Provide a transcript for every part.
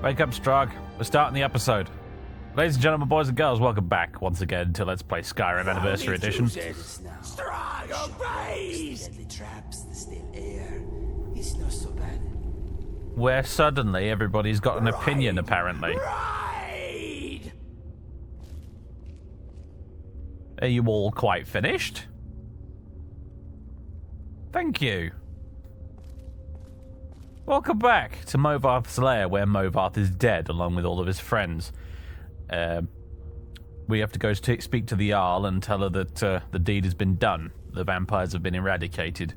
Wake up, Strog. We're starting the episode. Ladies and gentlemen, boys and girls, welcome back once again to Let's Play Skyrim Anniversary Edition. Strog, obey! Deadly traps, the still air. It's not so bad. Where suddenly everybody's got an opinion, apparently. Ride! Are you all quite finished? Thank you. Welcome back to Movarth's lair, where Movarth is dead, along with all of his friends. We have to go speak to the Jarl and tell her that the deed has been done. The vampires have been eradicated.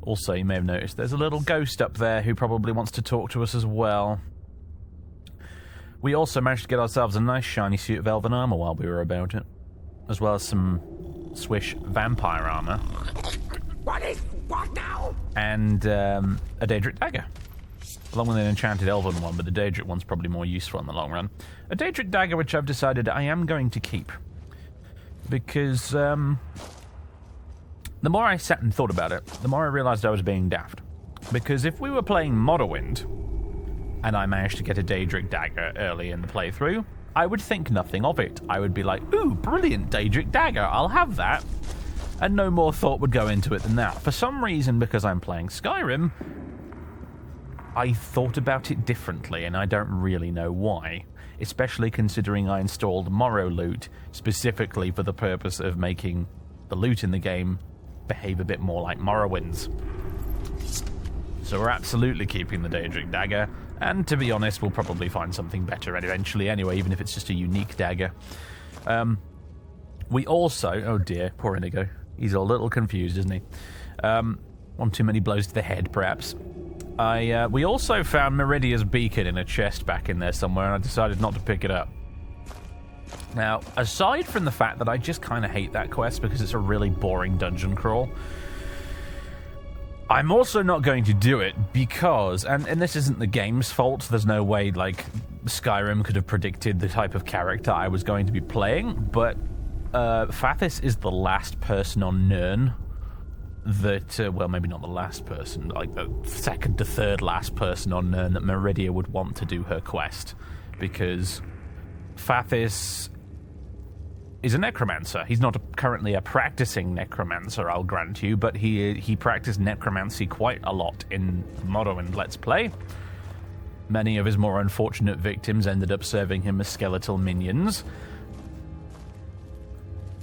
Also, you may have noticed there's a little ghost up there who probably wants to talk to us as well. We also managed to get ourselves a nice shiny suit of elven armor while we were about it, as well as some swish vampire armor. What now? And a Daedric dagger. Along with an enchanted elven one, but the Daedric one's probably more useful in the long run. A Daedric dagger which I've decided I am going to keep. Because, the more I sat and thought about it, the more I realised I was being daft. Because if we were playing Morrowind, and I managed to get a Daedric dagger early in the playthrough, I would think nothing of it. I would be like, ooh, brilliant Daedric dagger, I'll have that. And no more thought would go into it than that. For some reason, because I'm playing Skyrim, I thought about it differently, and I don't really know why. Especially considering I installed Morrow loot specifically for the purpose of making the loot in the game behave a bit more like Morrowind's. So we're absolutely keeping the Daedric dagger, and to be honest, we'll probably find something better eventually anyway, even if it's just a unique dagger. We also... Oh dear, poor Inigo. He's a little confused, isn't he? One too many blows to the head, perhaps. We also found Meridia's beacon in a chest back in there somewhere, and I decided not to pick it up. Now, aside from the fact that I just kind of hate that quest because it's a really boring dungeon crawl, I'm also not going to do it because, and this isn't the game's fault, there's no way, like, Skyrim could have predicted the type of character I was going to be playing, but Fathis is the last person on Nirn that, well, maybe not the last person, like the second to third last person on Nirn that Meridia would want to do her quest, because Fathis is a necromancer. He's not currently a practicing necromancer, I'll grant you, but he practiced necromancy quite a lot in Morrowind Let's Play. Many of his more unfortunate victims ended up serving him as skeletal minions.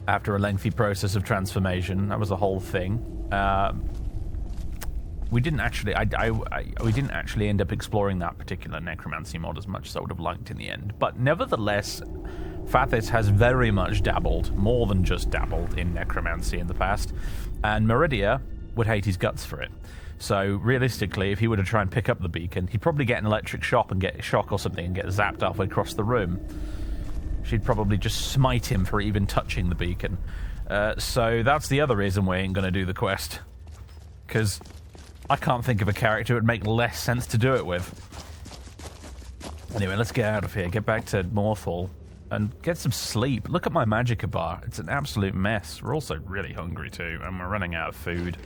After a lengthy process of transformation, that was the whole thing. We didn't actually end up exploring that particular necromancy mod as much as I would have liked in the end. But nevertheless, Fathis has very much dabbled, more than just dabbled, in necromancy in the past, and Meridia would hate his guts for it. So realistically, if he were to try and pick up the beacon, he'd probably get an electric shock and get a shock or something and get zapped halfway across the room. She'd probably just smite him for even touching the beacon. So that's the other reason we ain't going to do the quest. Because I can't think of a character it would make less sense to do it with. Anyway, let's get out of here, get back to Morthal, and get some sleep. Look at my magicka bar. It's an absolute mess. We're also really hungry too, and we're running out of food.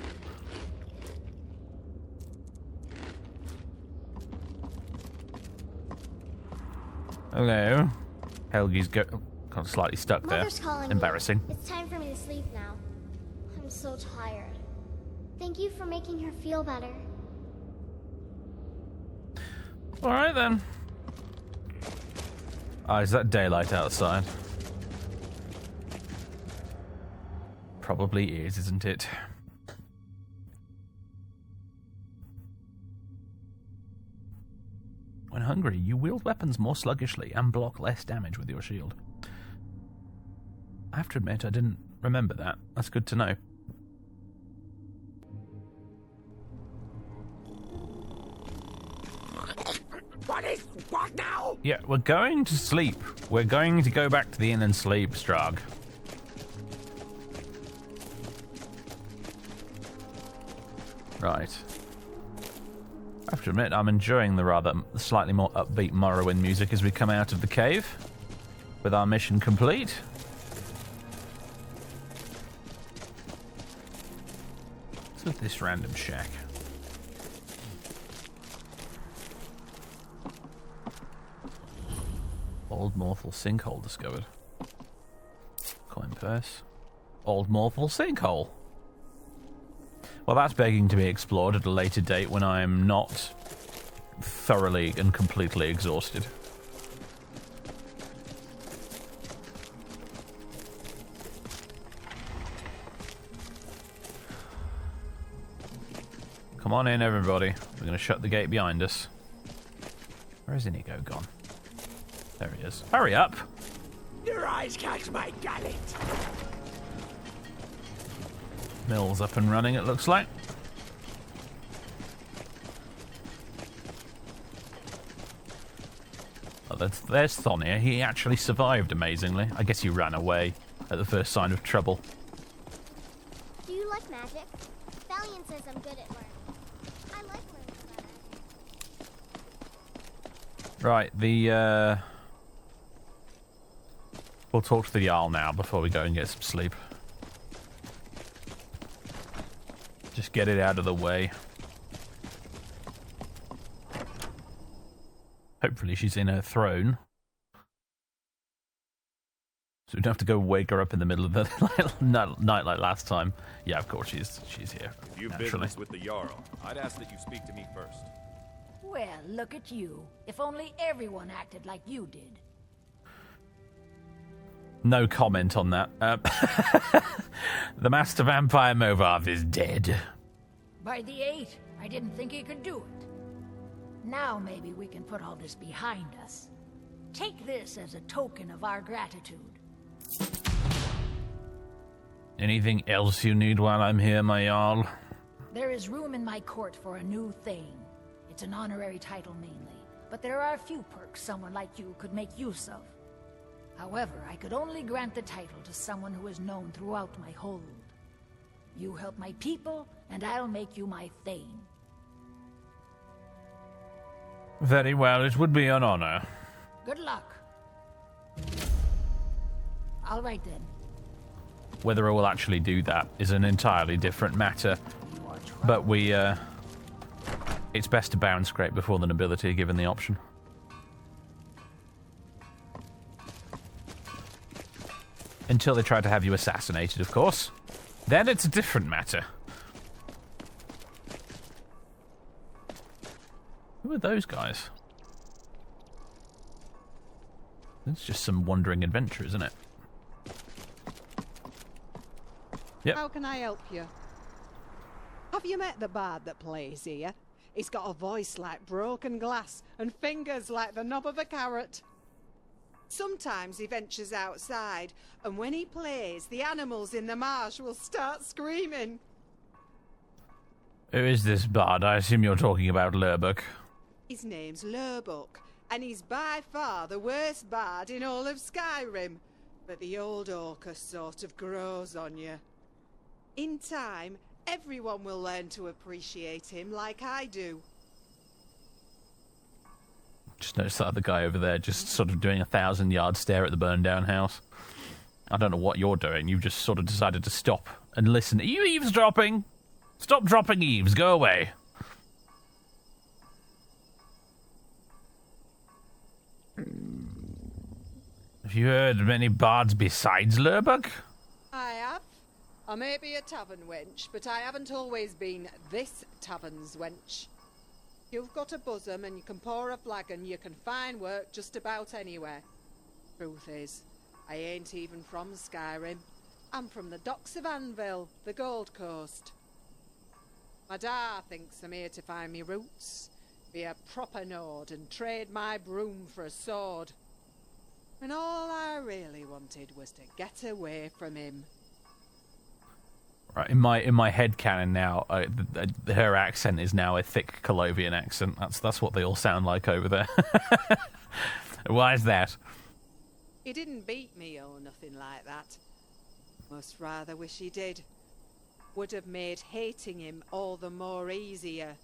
Hello. Helgi's got slightly stuck there. Embarrassing. It's time for me to sleep now. I'm so tired. Thank you for making her feel better. Alright then. Ah, is that daylight outside? Probably is, isn't it? When hungry, you wield weapons more sluggishly and block less damage with your shield. I have to admit, I didn't remember that. That's good to know. What now? Yeah, we're going to sleep. We're going to go back to the inn and sleep, Strog. Right. I have to admit, I'm enjoying the rather slightly more upbeat Morrowind music as we come out of the cave, with our mission complete. What's with this random shack? Old Morthal sinkhole discovered. Coin purse. Old Morthal sinkhole. Well, that's begging to be explored at a later date when I'm not thoroughly and completely exhausted. Come on in, everybody. We're going to shut the gate behind us. Where is Inigo gone? There he is. Hurry up! Your eyes catch my gullet. Mill's up and running, it looks like. Oh, there's Thonia. He actually survived, amazingly. I guess he ran away at the first sign of trouble. Do you like magic? Valiant says I'm good at learning. I like learning about it. Right, we'll talk to the Jarl now before we go and get some sleep. Just get it out of the way. Hopefully she's in her throne. So we don't have to go wake her up in the middle of the night like last time. Yeah, of course she's here. If you've business with the Jarl, I'd ask that you speak to me first. Well, look at you. If only everyone acted like you did. No comment on that. The Master Vampire Movarth is dead. By the 8, I didn't think he could do it. Now maybe we can put all this behind us. Take this as a token of our gratitude. Anything else you need while I'm here, my Jarl? There is room in my court for a new thing. It's an honorary title mainly, but there are a few perks someone like you could make use of. However, I could only grant the title to someone who is known throughout my hold. You help my people, and I'll make you my thane. Very well, it would be an honor. Good luck. All right then. Whether I will actually do that is an entirely different matter. But it's best to bound scrape before the nobility, given the option. Until they try to have you assassinated, of course. Then it's a different matter. Who are those guys? It's just some wandering adventure, isn't it? Yep. How can I help you? Have you met the bard that plays here? He's got a voice like broken glass and fingers like the knob of a carrot. Sometimes he ventures outside, and when he plays, the animals in the marsh will start screaming. Who is this bard? I assume you're talking about Lurbuck. His name's Lurbuck, and he's by far the worst bard in all of Skyrim. But the old Orcus sort of grows on you. In time, everyone will learn to appreciate him like I do. Just noticed that other guy over there just sort of doing a 1,000-yard stare at the burned down house. I don't know what you're doing. You just sort of decided to stop and listen. Are you eavesdropping? Stop dropping eaves. Go away. Have you heard of any bards besides Lurbuck? I have. I may be a tavern wench, but I haven't always been this tavern's wench. You've got a bosom and you can pour a flagon, you can find work just about anywhere. Truth is, I ain't even from Skyrim. I'm from the docks of Anvil, the Gold Coast. My da thinks I'm here to find me roots, be a proper Nord and trade my broom for a sword. And all I really wanted was to get away from him. Right, in my head canon now, her accent is now a thick Colovian accent. That's what they all sound like over there. Why is that? He didn't beat me or nothing like that. Most rather wish he did. Would have made hating him all the more easier.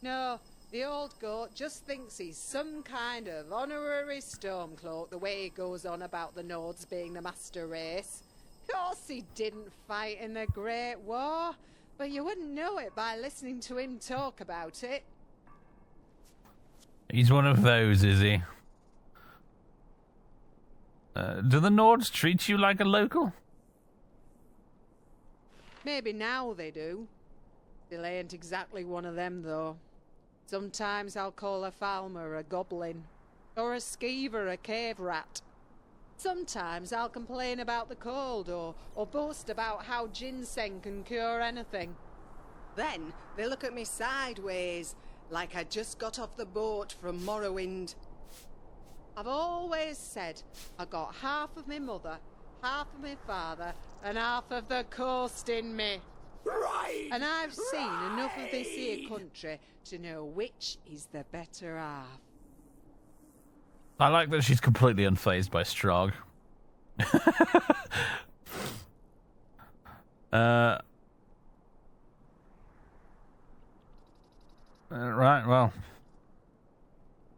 No, the old goat just thinks he's some kind of honorary Stormcloak the way he goes on about the Nords being the master race. Of course he didn't fight in the Great War, but you wouldn't know it by listening to him talk about it. He's one of those, is he? Do the Nords treat you like a local? Maybe now they do. Still ain't exactly one of them, though. Sometimes I'll call a Falmer a goblin, or a skeever a cave rat. Sometimes I'll complain about the cold, or boast about how ginseng can cure anything. Then they look at me sideways, like I just got off the boat from Morrowind. I've always said I got half of my mother, half of my father, and half of the coast in me. Right! And I've seen enough of this here country to know which is the better half. I like that she's completely unfazed by Strahd. Right, well,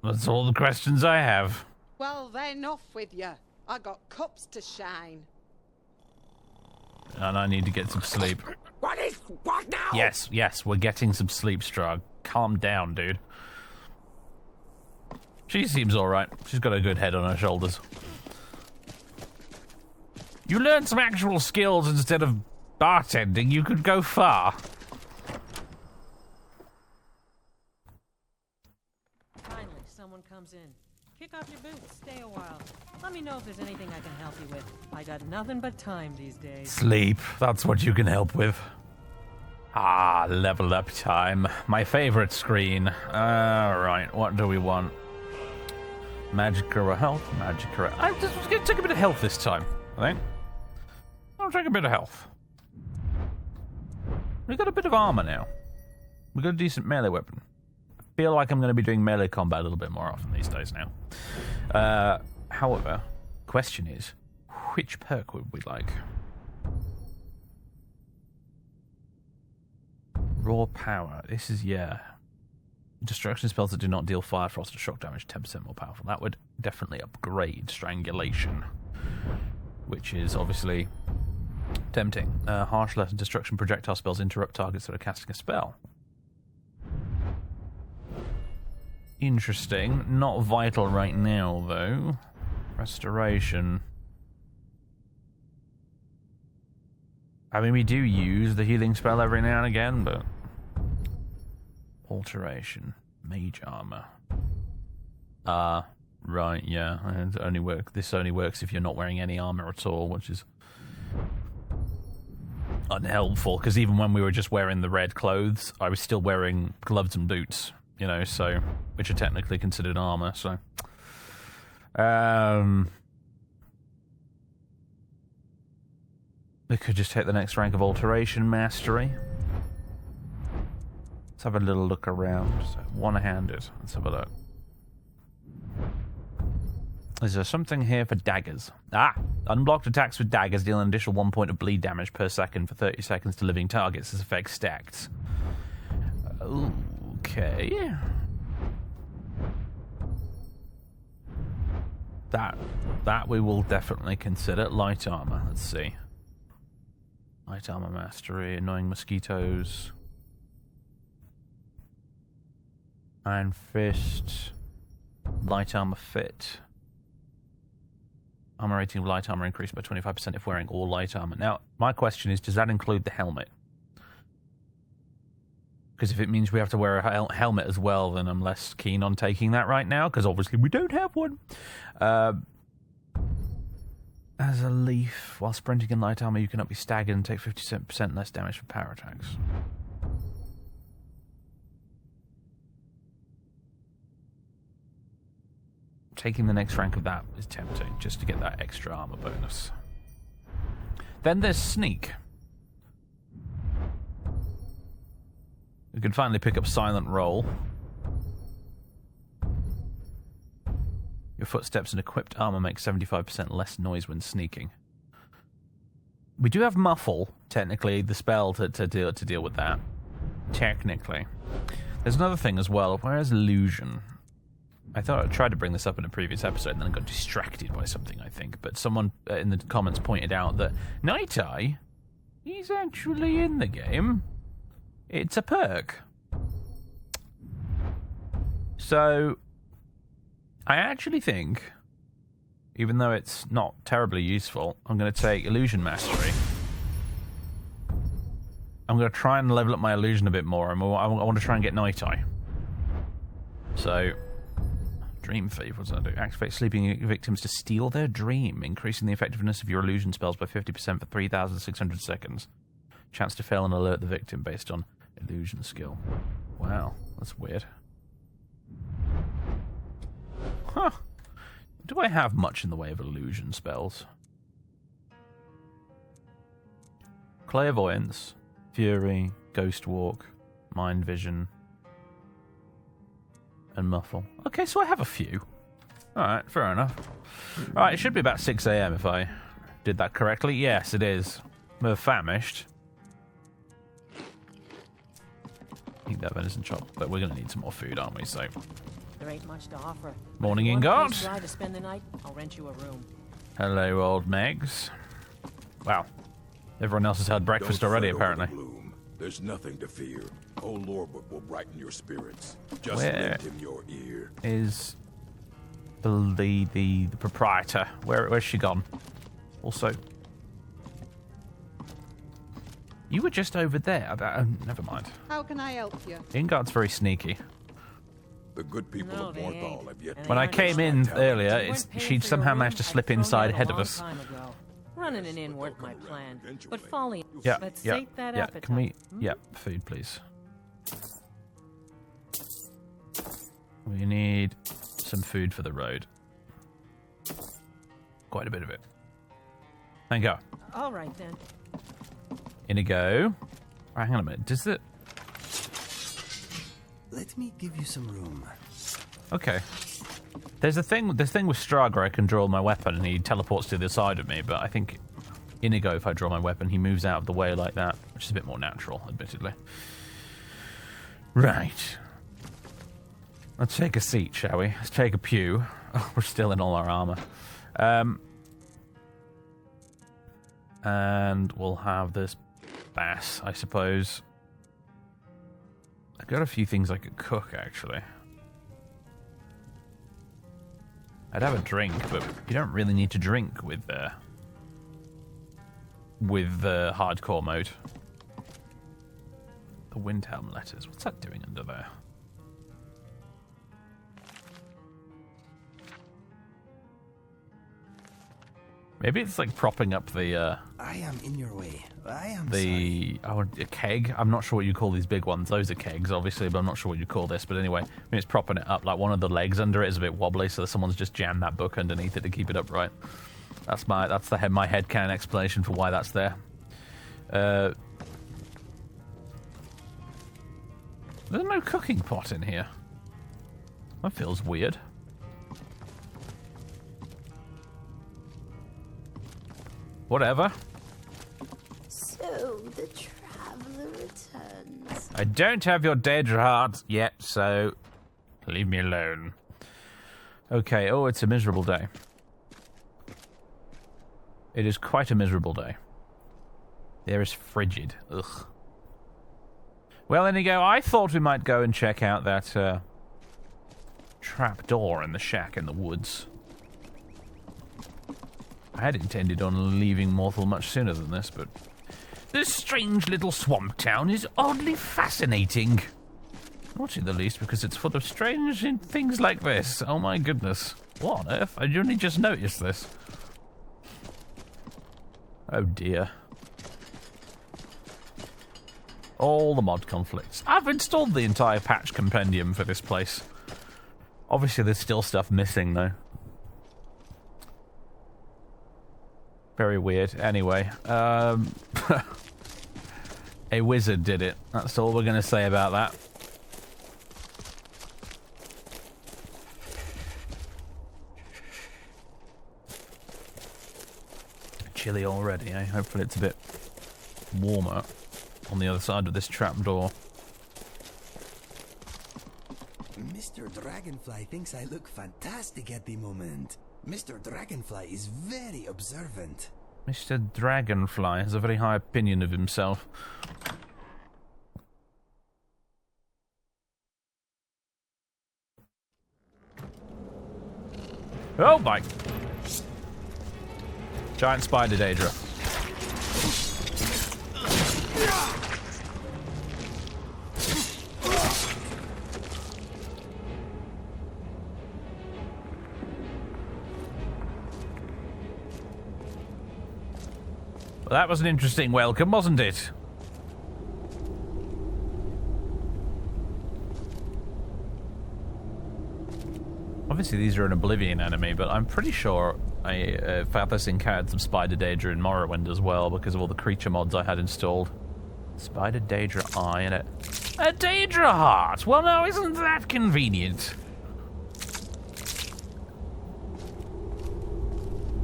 that's all the questions I have. Well then, off with you. I got cups to shine. And I need to get some sleep. What now? Yes, we're getting some sleep, Strahd. Calm down, dude. She seems alright. She's got a good head on her shoulders. You learn some actual skills instead of bartending, you could go far. Finally, someone comes in. Kick off your boots, stay a while. Let me know if there's anything I can help you with. I got nothing but time these days. Sleep, that's what you can help with. Ah, level up time. My favorite screen. Alright, what do we want? Magic or health? Magic or... I'm just going to take a bit of health this time, I think. I'll take a bit of health. We've got a bit of armor now. We've got a decent melee weapon. I feel like I'm going to be doing melee combat a little bit more often these days now. However, question is, which perk would we like? Raw power. This is, yeah. Destruction spells that do not deal fire, frost, or shock damage 10% more powerful. That would definitely upgrade strangulation, which is obviously tempting. Harsh lesson destruction projectile spells interrupt targets that are casting a spell. Interesting. Not vital right now, though. Restoration. I mean, we do use the healing spell every now and again, but... Alteration. Mage armor. Right, yeah. This only works if you're not wearing any armor at all, which is unhelpful, because even when we were just wearing the red clothes, I was still wearing gloves and boots, you know, so, which are technically considered armor, so. We could just hit the next rank of Alteration Mastery. Let's have a little look around. So, one-handed. Let's have a look. Is there something here for daggers? Unblocked attacks with daggers deal an additional 1 point of bleed damage per second for 30 seconds to living targets. This effect stacked. Okay. That we will definitely consider. Light armor. Let's see. Light armor mastery. Annoying mosquitoes. Iron fist. Light armor fit. Armor rating of light armor increased by 25% if wearing all light armor. Now, my question is, does that include the helmet? Because if it means we have to wear a helmet as well, then I'm less keen on taking that right now, because obviously we don't have one. As a leaf, while sprinting in light armor, you cannot be staggered and take 50% less damage from power attacks. Taking the next rank of that is tempting, just to get that extra armor bonus. Then there's Sneak. We can finally pick up Silent Roll. Your footsteps and equipped armor make 75% less noise when sneaking. We do have Muffle, technically, the spell to deal with that. Technically. There's another thing as well. Where's Illusion? I thought I tried to bring this up in a previous episode and then I got distracted by something, I think. But someone in the comments pointed out that Night Eye, he's actually in the game. It's a perk. So, I actually think even though it's not terribly useful, I'm going to take Illusion Mastery. I'm going to try and level up my illusion a bit more, and I want to try and get Night Eye. So, Dream Thief, what does that do? Activate sleeping victims to steal their dream, increasing the effectiveness of your illusion spells by 50% for 3,600 seconds. Chance to fail and alert the victim based on illusion skill. Wow, that's weird. Huh. Do I have much in the way of illusion spells? Clairvoyance, Fury, Ghost Walk, Mind Vision, and Muffle. Okay, so I have a few. Alright, fair enough. Alright, it should be about 6 AM if I did that correctly. Yes, it is. We're famished. Eat that venison chop, but we're going to need some more food, aren't we? So, There ain't much to offer. morning, If you want a place Ingard. dry to spend the night, I'll rent you a room. Hello, old Megs. Wow. Everyone else has had breakfast Don't already, fret over the apparently. gloom. There's nothing to fear. Old Lorwood will brighten your spirits. Just Where lend him your ear. Is the proprietor? Where's she gone? Also, you were just over there. Never mind. How can I help you? Ingard's very sneaky. The good people No, of they Morthal ain't. have yet And When they I aren't came in just earlier, talented. Weren't paying she'd for your somehow room, managed to I'd slip thrown you inside out a ahead of long us. time ago. Running an inn weren't my plan, but folly. Yeah, Let's yeah, sate that yeah. appetite. Can we? hmm? Yeah, food, please. We need some food for the road. Quite a bit of it. Thank you. All right then. Inigo. Right, hang on a minute. Does it? Let me give you some room. Okay. There's a thing. This thing with Straga, I can draw my weapon and he teleports to the side of me. But I think Inigo, if I draw my weapon, he moves out of the way like that, which is a bit more natural, admittedly. Right. Let's take a seat, shall we? Let's take a pew. Oh, we're still in all our armor. And we'll have this bass, I suppose. I've got a few things I could cook, actually. I'd have a drink, but you don't really need to drink with the hardcore mode. The Windhelm letters. What's that doing under there? Maybe it's like propping up the I am in your way. I am sorry. a keg. I'm not sure what you call these big ones. Those are kegs, obviously, but I'm not sure what you call this. But anyway, I mean, it's propping it up. Like one of the legs under it is a bit wobbly, so someone's just jammed that book underneath it to keep it upright. That's my headcanon explanation for why that's there. There's no cooking pot in here. That feels weird. Whatever. So the traveler returns. I don't have your dead heart yet, so leave me alone. Okay, oh, it's a miserable day. It is quite a miserable day. The air is frigid. Ugh. Well, Inigo, I thought we might go and check out that trap door in the shack in the woods. I had intended on leaving Morthal much sooner than this, but this strange little swamp town is oddly fascinating. Not in the least because it's full of strange things like this. Oh my goodness. What on earth? I only just noticed this. Oh dear. All the mod conflicts. I've installed the entire patch compendium for this place. Obviously there's still stuff missing though. Very weird. Anyway, a wizard did it. That's all we're going to say about that. Chilly already, eh? Hopefully it's a bit warmer on the other side of this trapdoor. Mr. Dragonfly thinks I look fantastic at the moment. Mr. Dragonfly is very observant. Mr. Dragonfly has a very high opinion of himself. Oh my Giant spider Daedra. Well, that was an interesting welcome, wasn't it? Obviously, these are an Oblivion enemy, but I'm pretty sure Fathis encountered some Spider Daedra in Morrowind as well because of all the creature mods I had installed. Spider Daedra Eye and a Daedra Heart! Well, now, isn't that convenient?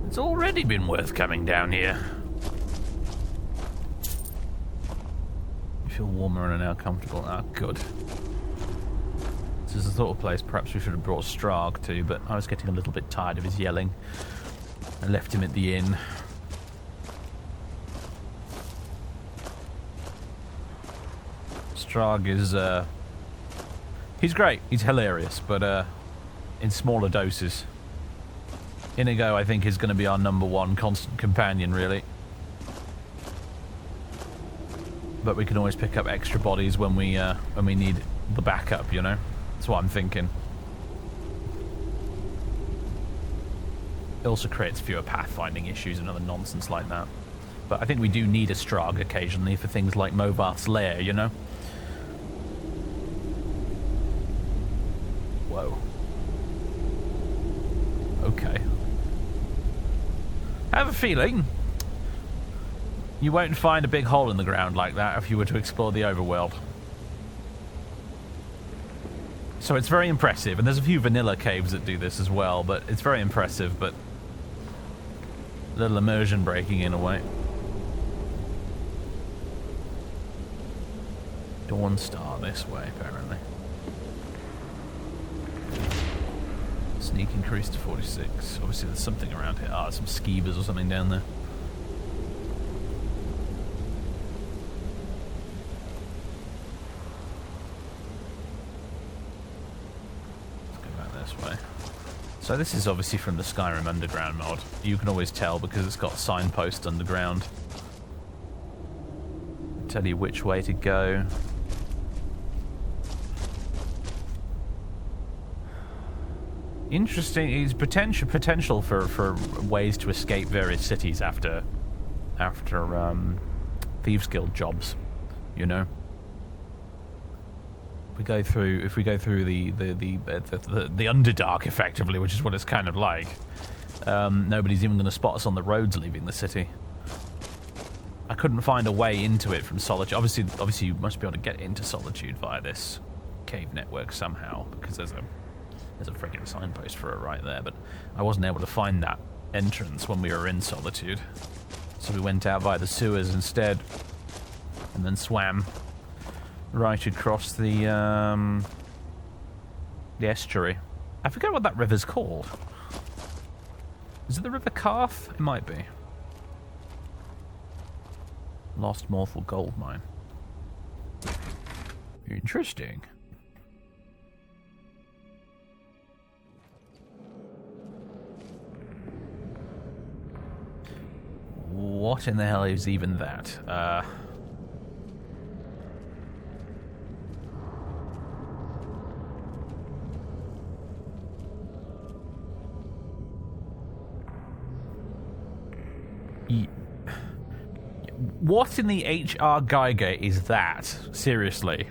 It's already been worth coming down here. Feel warmer and are now comfortable. Ah, good. This is the sort of place perhaps we should have brought Strahd to, but I was getting a little bit tired of his yelling. I left him at the inn. Strahd is, he's great. He's hilarious, but, in smaller doses. Inigo, I think, is going to be our #1 constant companion, really. But we can always pick up extra bodies when we need the backup, you know? That's what I'm thinking. It also creates fewer pathfinding issues and other nonsense like that. But I think we do need a Strahd occasionally for things like Movarth's Lair, you know? Whoa. Okay. I have a feeling you won't find a big hole in the ground like that if you were to explore the overworld. So it's very impressive, and there's a few vanilla caves that do this as well, but it's very impressive, but a little immersion breaking in a way. Dawn Star this way, apparently. Sneak increased to 46. Obviously there's something around here. Ah, some skeevers or something down there. So this is obviously from the Skyrim Underground mod. You can always tell because it's got signposts underground. Tell you which way to go. Interesting. It's potential for ways to escape various cities after Thieves Guild jobs. You know. If we go through the Underdark effectively, which is what it's kind of like, nobody's even going to spot us on the roads leaving the city. I couldn't find a way into it from Solitude. Obviously, you must be able to get into Solitude via this cave network somehow, because there's a friggin' signpost for it right there. But I wasn't able to find that entrance when we were in Solitude, so we went out via the sewers instead, and then swam right across the estuary. I forget what that river's called. Is it the River Carth? It might be. Lost Morthal Gold Mine. Interesting. What in the hell is even that? What in the HR Geiger is that? Seriously.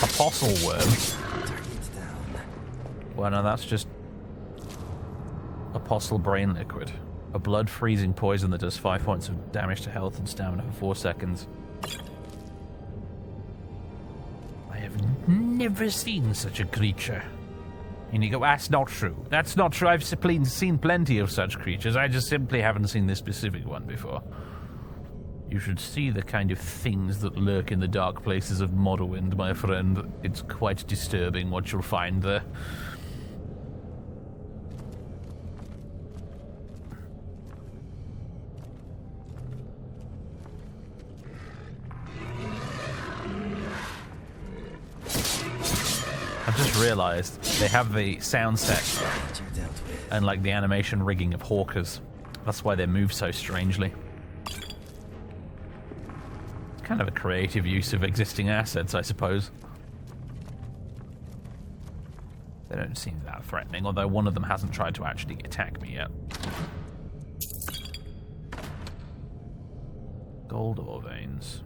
Apostle worm. Well, no, that's just Apostle Brain Liquid. A blood-freezing poison that does 5 points of damage to health and stamina for 4 seconds. I have never seen such a creature. And you go, that's not true. That's not true. I've seen plenty of such creatures. I just simply haven't seen this specific one before. You should see the kind of things that lurk in the dark places of Morrowind, my friend. It's quite disturbing what you'll find there. realised they have the sound set Danger dealt with. and like the animation rigging of hawkers. That's why they move so strangely. It's kind of a creative use of existing assets, I suppose. They don't seem that threatening, although one of them hasn't tried to actually attack me yet. Gold ore veins.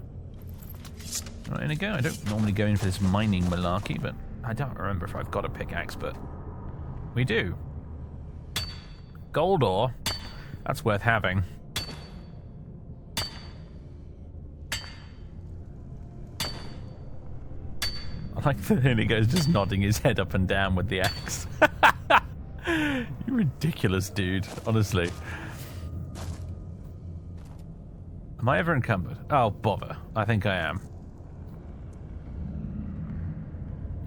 Right, in again. I don't normally go in for this mining malarkey, but I don't remember if I've got a pickaxe, but we do. Gold ore. That's worth having. I like that Inigo's just nodding his head up and down with the axe. You ridiculous dude, honestly. Am I ever encumbered? Oh, bother. I think I am.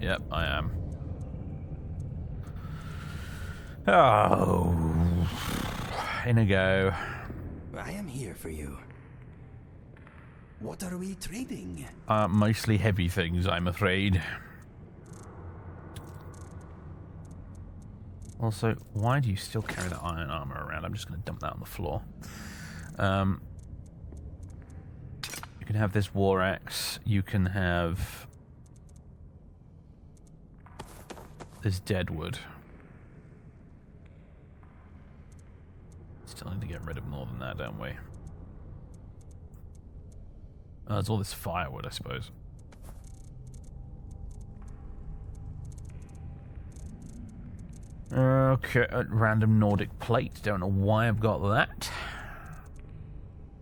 Yep, I am. Oh. Inigo. I am here for you. What are we trading? Mostly heavy things, I'm afraid. Also, why do you still carry that iron armor around? I'm just going to dump that on the floor. You can have this war axe. You can have this deadwood. Still need to get rid of more than that, don't we? Oh, there's all this firewood, I suppose. Okay, random Nordic plate. Don't know why I've got that.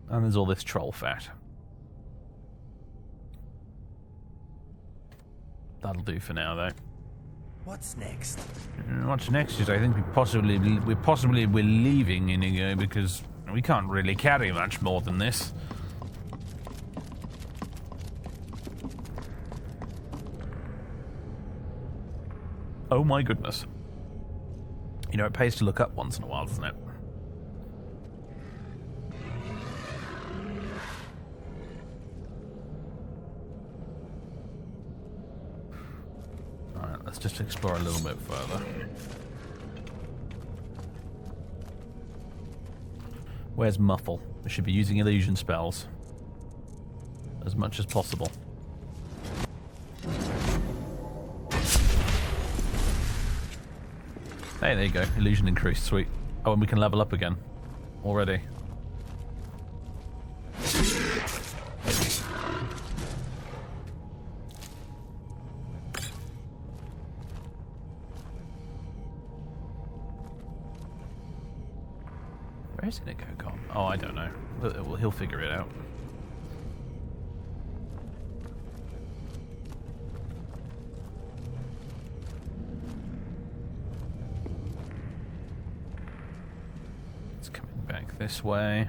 And there's all this troll fat. That'll do for now, though. What's next? What's next is I think we're leaving Inigo because we can't really carry much more than this. Oh my goodness. You know, it pays to look up once in a while, doesn't it? Alright, let's just explore a little bit further. Where's Muffle? We should be using illusion spells as much as possible. Hey, there you go. Illusion increased. Sweet. Oh, and we can level up again. Already. Where is Inigo gone? Oh, I don't know. He'll figure it out. This way.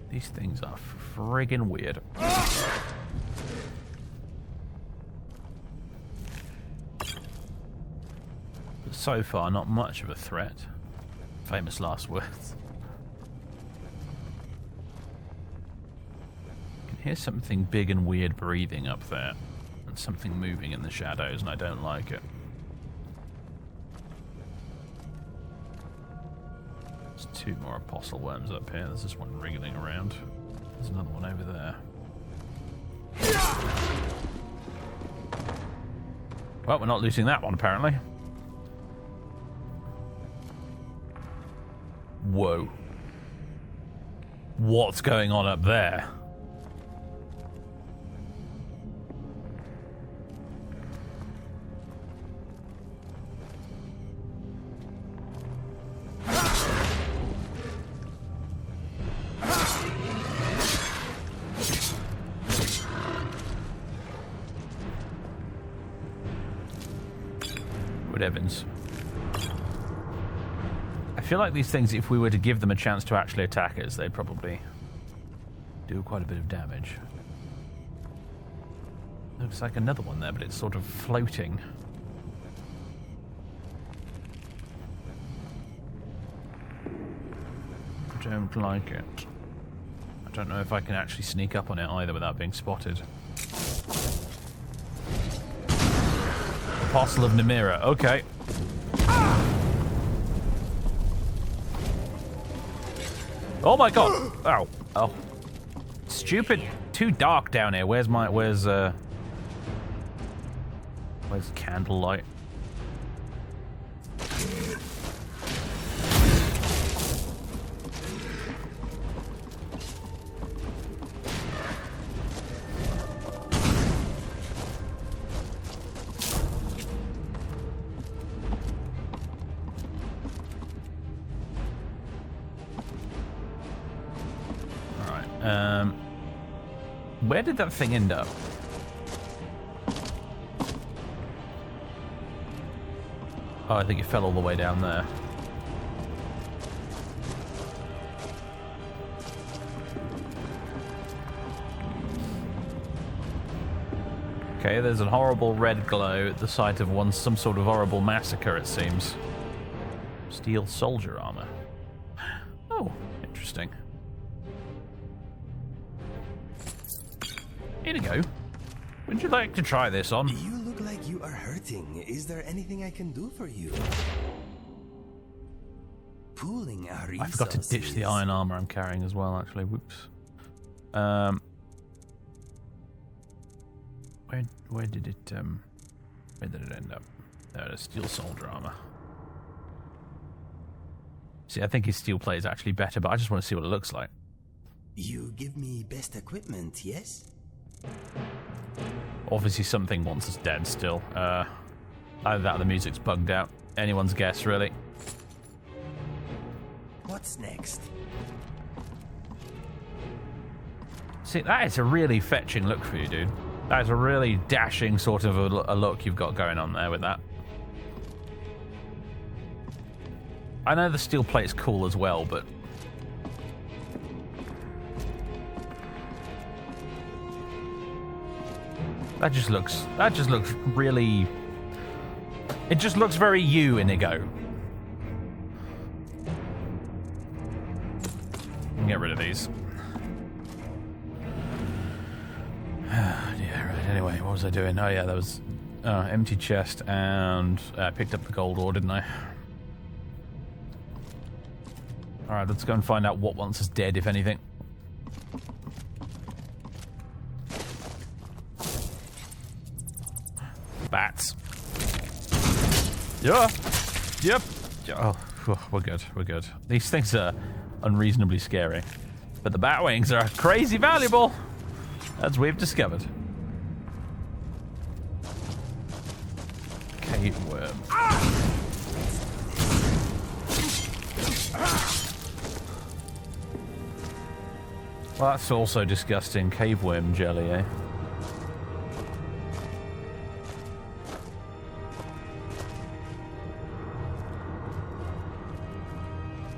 These things are friggin' weird. But so far, not much of a threat. Famous last words. Here's something big and weird breathing up there, and something moving in the shadows, and I don't like it. There's two more apostle worms up here. There's this one wriggling around. There's another one over there. Well, we're not losing that one, apparently. Whoa. What's going on up there? Evans. I feel like these things, if we were to give them a chance to actually attack us, they'd probably do quite a bit of damage. Looks like another one there, but it's sort of floating. Don't like it. I don't know if I can actually sneak up on it either without being spotted. Apostle of Nemira. Okay. Oh my god! Ow. Oh. Stupid. Too dark down here. Where's candlelight? Where did that thing end up? Oh, I think it fell all the way down there. Okay, there's a horrible red glow at the site of some sort of horrible massacre, it seems. Steel soldier armor. Oh, interesting. Here you go. Would you like to try this on? You look like you are hurting. Is there anything I can do for you? Pooling our resources. I forgot to ditch the iron armor I'm carrying as well, actually. Whoops. Where did it end up? There it is, steel soldier armor. See, I think his steel plate is actually better, but I just want to see what it looks like. You give me best equipment, yes? Obviously something wants us dead still. Either that or the music's bugged out. Anyone's guess, really. What's next? See, that is a really fetching look for you, dude. That is a really dashing sort of a look you've got going on there with that. I know the steel plate's cool as well, but... That just looks really... It just looks very you, Inigo. Get rid of these. Yeah, right. Anyway, what was I doing? Oh yeah, that was empty chest, and I picked up the gold ore, didn't I? Alright, let's go and find out what wants us dead, if anything. Bats. Yeah. Yep. Oh, we're good. We're good. These things are unreasonably scary, but the bat wings are crazy valuable, as we've discovered. Cave worm. Well, that's also disgusting. Cave worm jelly, eh?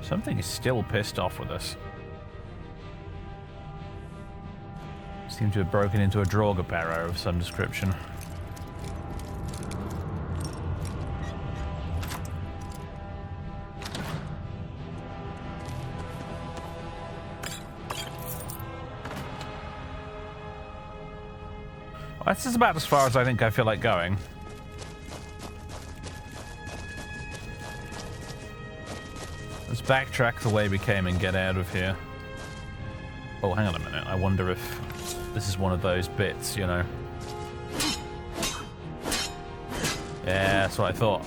Something is still pissed off with us. Seem to have broken into a Draugr barrow of some description. Well, this is about as far as I think I feel like going. Let's backtrack the way we came and get out of here. Oh, hang on a minute. I wonder if this is one of those bits, you know. Yeah, that's what I thought.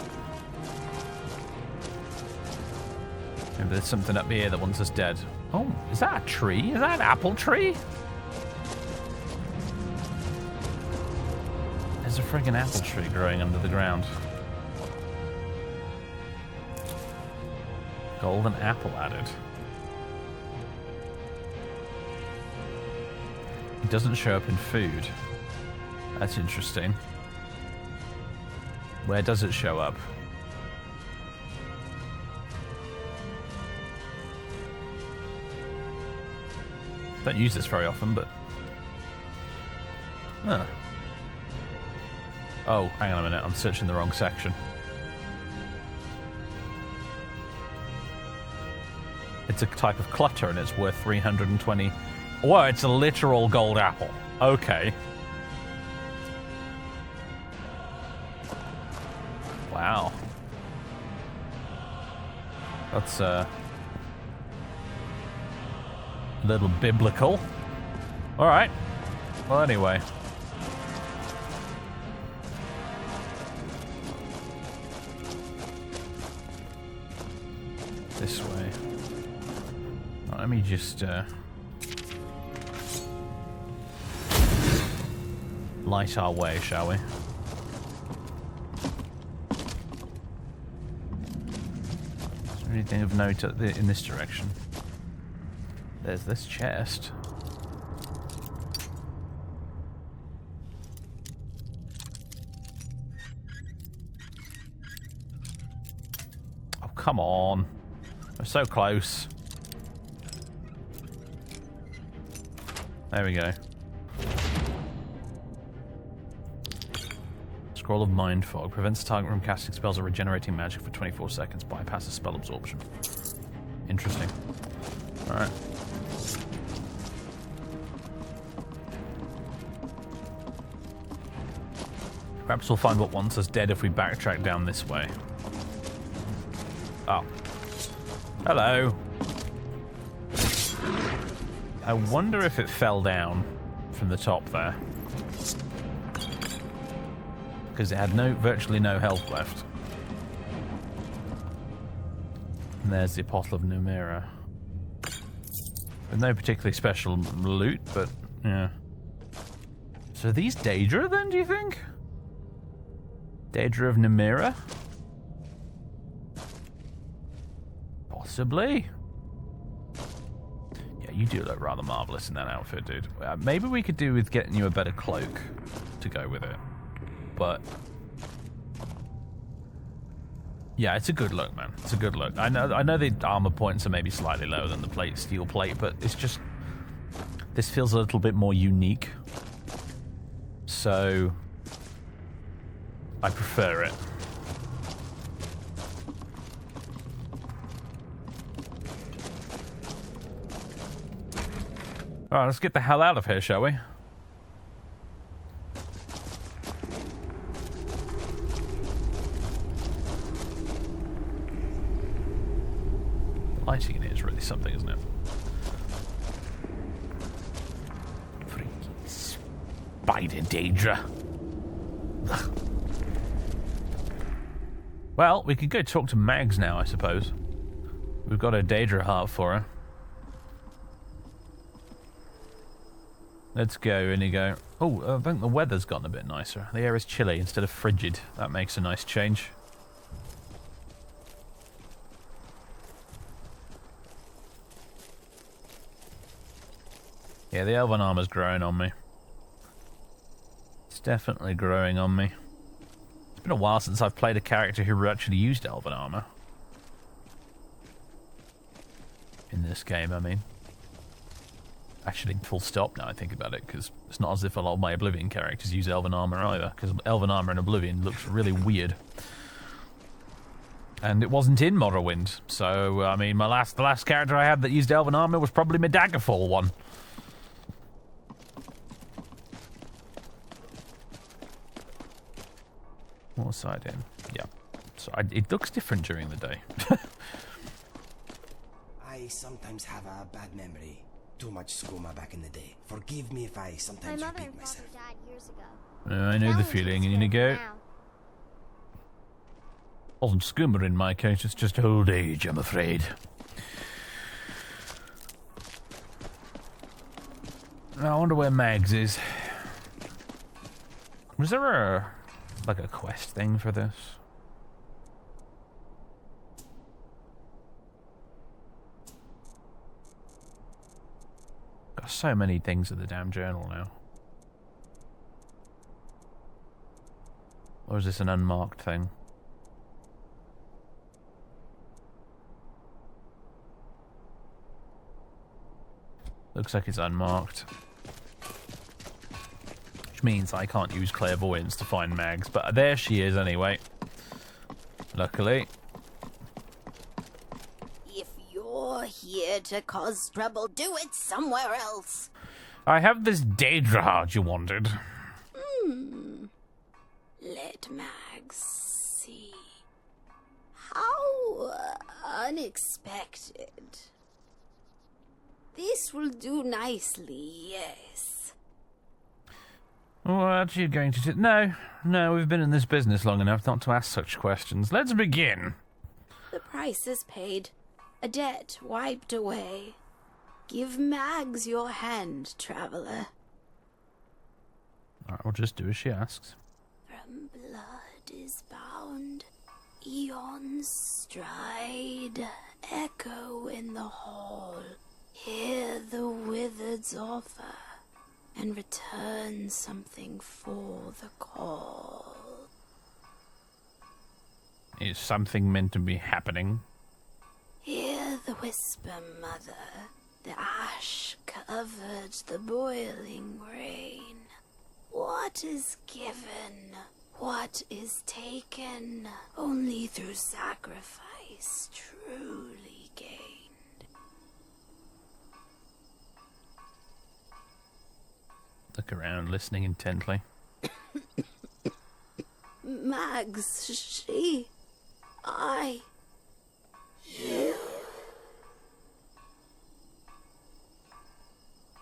Maybe there's something up here that wants us dead. Oh, is that a tree? Is that an apple tree? There's a friggin' apple tree growing under the ground. Golden apple added. It doesn't show up in food. That's interesting. Where does it show up? Don't use this very often, but... Huh. Oh, hang on a minute. I'm searching the wrong section. It's a type of clutter and it's worth 320. Whoa, it's a literal gold apple. Okay. Wow. That's a little biblical. Alright. Well, anyway. This way. Right, let me just light our way, shall we? Is there anything of note in this direction? There's this chest. Oh, come on. We're so close. There we go. Scroll of Mind Fog. Prevents the target from casting spells or regenerating magic for 24 seconds. Bypasses spell absorption. Interesting. Alright. Perhaps we'll find what wants us dead if we backtrack down this way. Oh. Hello. I wonder if it fell down from the top there. Because it had virtually no health left. And there's the Apostle of Numera. With no particularly special loot, but yeah. So are these Daedra then, do you think? Daedra of Numera? Possibly. Yeah, you do look rather marvelous in that outfit, dude. Maybe we could do with getting you a better cloak to go with it. But yeah, it's a good look, man. It's a good look. I know the armor points are maybe slightly lower than the steel plate, but it's just this feels a little bit more unique. So I prefer it. Alright, let's get the hell out of here, shall we? The lighting in here is really something, isn't it? Freaky spider Daedra. Well, we could go talk to Mags now, I suppose. We've got a Daedra heart for her. Let's go, Inigo. Oh, I think the weather's gotten a bit nicer. The air is chilly instead of frigid. That makes a nice change. Yeah, the elven armor's growing on me. It's definitely growing on me. It's been a while since I've played a character who actually used elven armor. In this game, I mean. Actually, full stop now I think about it, because it's not as if a lot of my Oblivion characters use elven armor either, because elven armor in Oblivion looks really weird. And it wasn't in Morrowind, so, I mean, the last character I had that used elven armor was probably my Daggerfall one. What side in? Yeah. So it looks different during the day. I sometimes have a bad memory. Too much skooma back in the day. Forgive me if I sometimes My mother repeat and myself. father died years ago. I know the feeling, Inigo. Wasn't skooma in my case, it's just old age, I'm afraid. I wonder where Mags is. Was there like a quest thing for this? Got so many things in the damn journal now. Or is this an unmarked thing? Looks like it's unmarked. Which means I can't use clairvoyance to find Mags, but there she is anyway. Luckily. If you're here to cause trouble. Do it somewhere else. I have this Daedra heart you wanted. Let Mags see. How unexpected. This will do nicely, yes. What are you going to do? No, we've been in this business long enough not to ask such questions. Let's begin. The price is paid. A debt wiped away. Give Mags your hand, traveler. Alright, we'll just do as she asks. From blood is bound, eons stride, echo in the hall. Hear the wizards offer, and return something for the call. Is something meant to be happening? Hear the whisper, mother. The ash covered the boiling rain. What is given? What is taken? Only through sacrifice truly gained. Look around, listening intently. Mags, she, I, you.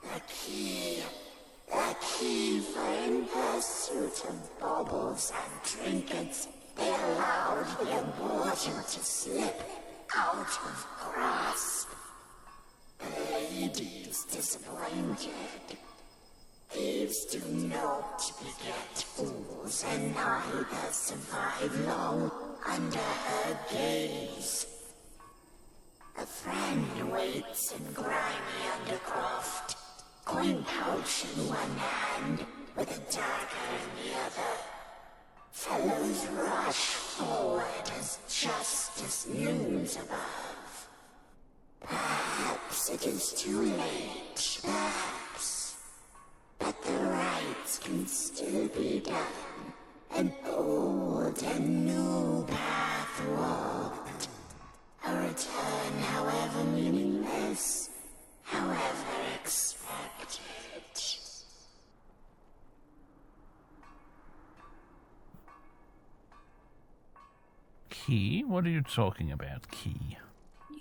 The key for in pursuit of baubles and trinkets, they allowed the immortal to slip out of grasp. The lady's disappointed. Thieves do not beget fools, and neither survive long under her gaze. A friend waits in grimy undercroft, coin pouch in one hand, with a dagger in the other. Fellows rush forward as justice looms above. Perhaps it is too late, perhaps. But the rites can still be done, an old and new path walked. A return, however meaningless, however expected. Key? What are you talking about, Key?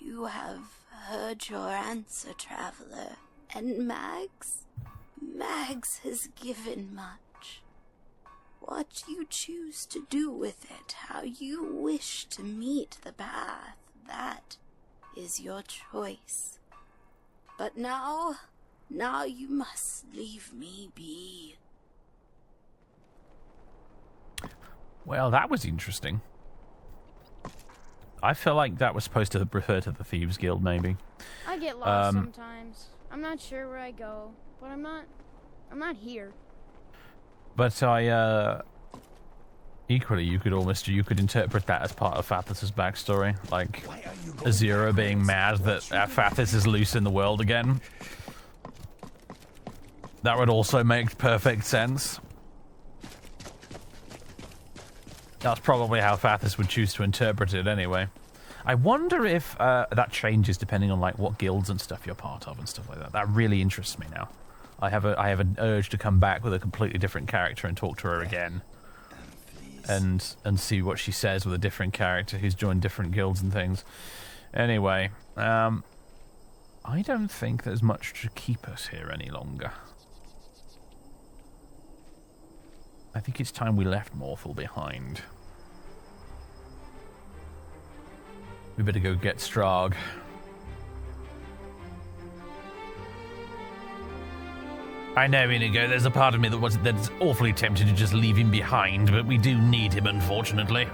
You have heard your answer, traveler. And Mags? Mags has given much. What you choose to do with it, how you wish to meet the path, that is your choice. But now you must leave me be. Well, that was interesting. I feel like that was supposed to refer to the Thieves Guild, maybe. I get lost sometimes. I'm not sure where I go, but I'm not here. But equally, you could interpret that as part of Fathis' backstory, like Azura being mad that Fathis is loose in the world again. That would also make perfect sense. That's probably how Fathis would choose to interpret it anyway. I wonder if that changes depending on like what guilds and stuff you're part of and stuff like that. That really interests me now. I have an urge to come back with a completely different character and talk to her again. And see what she says with a different character who's joined different guilds and things. Anyway, I don't think there's much to keep us here any longer. I think it's time we left Morthal behind. We better go get Strahd. I know, Inigo, there's a part of me that's awfully tempted to just leave him behind, but we do need him, unfortunately.